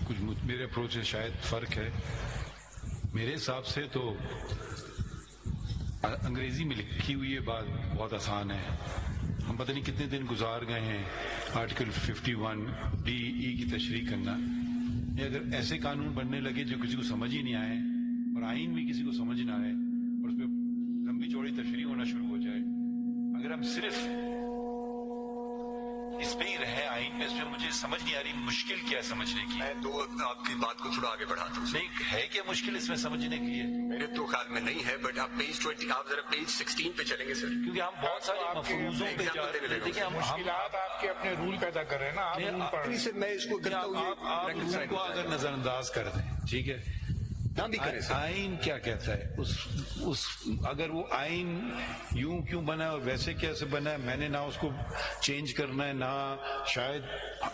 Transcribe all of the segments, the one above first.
کچھ میرے اپروچ سے شاید فرق ہے. میرے حساب سے تو انگریزی میں لکھی ہوئی یہ بات بہت آسان ہے. ہم پتہ نہیں کتنے دن گزار گئے ہیں آرٹیکل 51(d)(e) کی تشریح کرنا. یہ اگر ایسے قانون بننے لگے جو کسی کو سمجھ ہی نہیں آئے اور آئین بھی کسی کو سمجھ نہ آئے اور اس پہ لمبی چوڑی تشریح ہونا شروع ہو جائے, اگر ہم صرف اس پہ ہی رہے آئین میں, اس میں مجھے سمجھ نہیں آ رہی مشکل کیا ہے سمجھنے کی. میں تو آپ کی بات کو تھوڑا آگے بڑھاتا ہوں. نہیں ہے کیا مشکل اس میں سمجھنے کے لیے؟ میرے تو خیال میں نہیں ہے, بٹ آپ پیج 20 آپ ذرا پیج 16 پہ چلیں گے سر, کیونکہ ہم بہت سارے مفروضوں پہ جا رہے ہیں. دیکھیں مشکلات آپ کے اپنے رول پیدا کر رہے ہیں نا, آپ رول پڑھ رہے ہیں. میں اس کو کرتا ہوں, آپ رول کو اگر نظر انداز کر دیں ٹھیک ہے, نہ بھی کریں سر. آئین کیا کہتا ہے اس اگر وہ آئین یوں کیوں بنا ہے اور ویسے کیسے بنا ہے, میں نے نہ اس کو چینج کرنا ہے, نہ شاید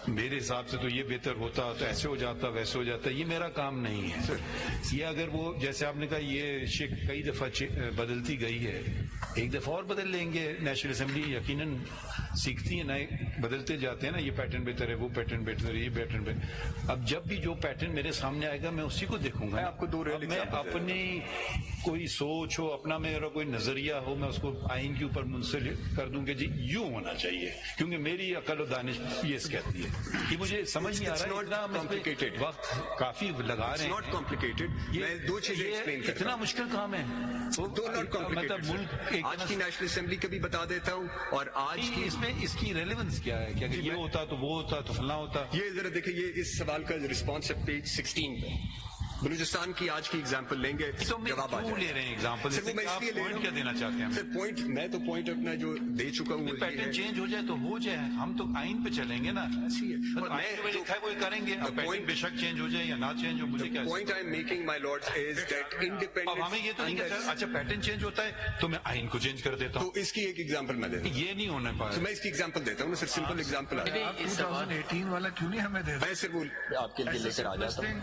میرے حساب سے تو یہ بہتر ہوتا تو ایسے ہو جاتا ویسے ہو جاتا, یہ میرا کام نہیں ہے. یہ اگر وہ جیسے آپ نے کہا یہ شک کئی دفعہ بدلتی گئی ہے, ایک دفعہ اور بدل لیں گے. نیشنل اسمبلی یقیناً سیکھتی ہے, نئے بدلتے جاتے ہیں نا, یہ پیٹرن بہتر ہے, وہ پیٹرن بہتر ہے, یہ پیٹرن بہتر. اب جب بھی جو پیٹرن میرے سامنے آئے گا میں اسی کو دیکھوں گا. آپ کو میں اپنی کوئی سوچ ہو, اپنا میرا کوئی نظریہ ہو, میں اس کو آئین کے اوپر منسلک کر دوں کہ جی یوں ہونا چاہیے, کیونکہ میری عقل و دانش یہ کہتی ہے. یہ مجھے سمجھ نہیں آ رہا ہے, وقت کافی لگا رہے ہیں. میں دو چیزیں ایکسپلین کرتا ہوں. اتنا مشکل کام ہے, مطلب ملک آج کی نیشنل اسمبلی کا بھی بتا دیتا ہوں, اور آج کی اس کی ریلیونس کیا ہے, کہ اگر یہ ہوتا تو وہ ہوتا تو فلاں ہوتا. یہ ذرا دیکھیں, یہ اس سوال کا رسپانس ہے پیج 16 پہ. بلوچستان کی آج کی ایگزامپل لیں گے, جواب آ جائے. لے رہے ہیں ایگزامپل, کیا دینا چاہتے ہیں سر؟ پوائنٹ میں تو پوائنٹ اپنا جو دے چکا ہوں, پیٹرن چینج ہو جائے تو ہو جائے, ہم تو آئین پہ چلیں گے نا. لکھا ہے وہ کریں گے, پیٹرن بے شک چینج ہو جائے یا نہ چینج ہو, مجھے کیا. Point I am making my lord is that independent. اب ہمیں یہ تو نہیں کہتا اچھا پیٹرن چینج ہوتا ہے تو میں آئین کو چینج کر دیتا ہوں. تو اس کی ایک ایگزامپل میں دیتا ہوں. یہ نہیں ہونا پائے. میں اس کی ایگزامپل دیتا ہوں, سر سمپل ایگزامپل. 2018 والا کیوں نہیں ہمیں دیتے؟ میں صرف وہ آپ کے لیے لے کر آ جاتا ہوں.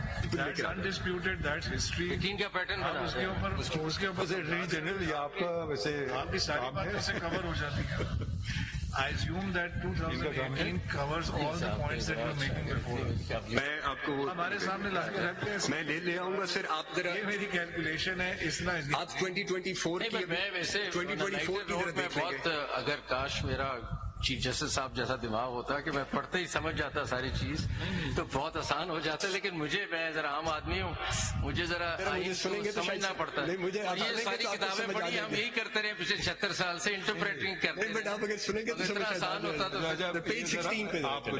18 کا پیٹرن بنا, اس کے اوپر جنرل یہ آپ کا ویسے آپ کی ساری باتیں سے کور ہو جاتی ہیں. I assume that 2018 covers all the points that you were making before. میں آپ کو ہمارے سامنے رکھتے ہیں, میں لے آؤں گا سر. آپ ذرا یہ میری کیلکولیشن ہے, اتنا آپ 2024 کی, میں ویسے 2024 کی ذرا دیکھ لیں گے. بہت, اگر کاش میرا چیف جسٹس صاحب جیسا دماغ ہوتا کہ میں پڑھتے ہی سمجھ جاتا ساری چیز تو بہت آسان ہو جاتا, لیکن مجھے, میں ذرا عام آدمی ہوں, مجھے ذرا سمجھنا پڑتا ہے. یہ ساری کتابیں پڑھی, ہم یہی کرتے رہے پچھلے 76 سال سے, انٹرپریٹنگ کرتے ہیں. بٹ آپ اگر سنیں گے تو اتنا آسان ہوتا تو پیج 16 پہ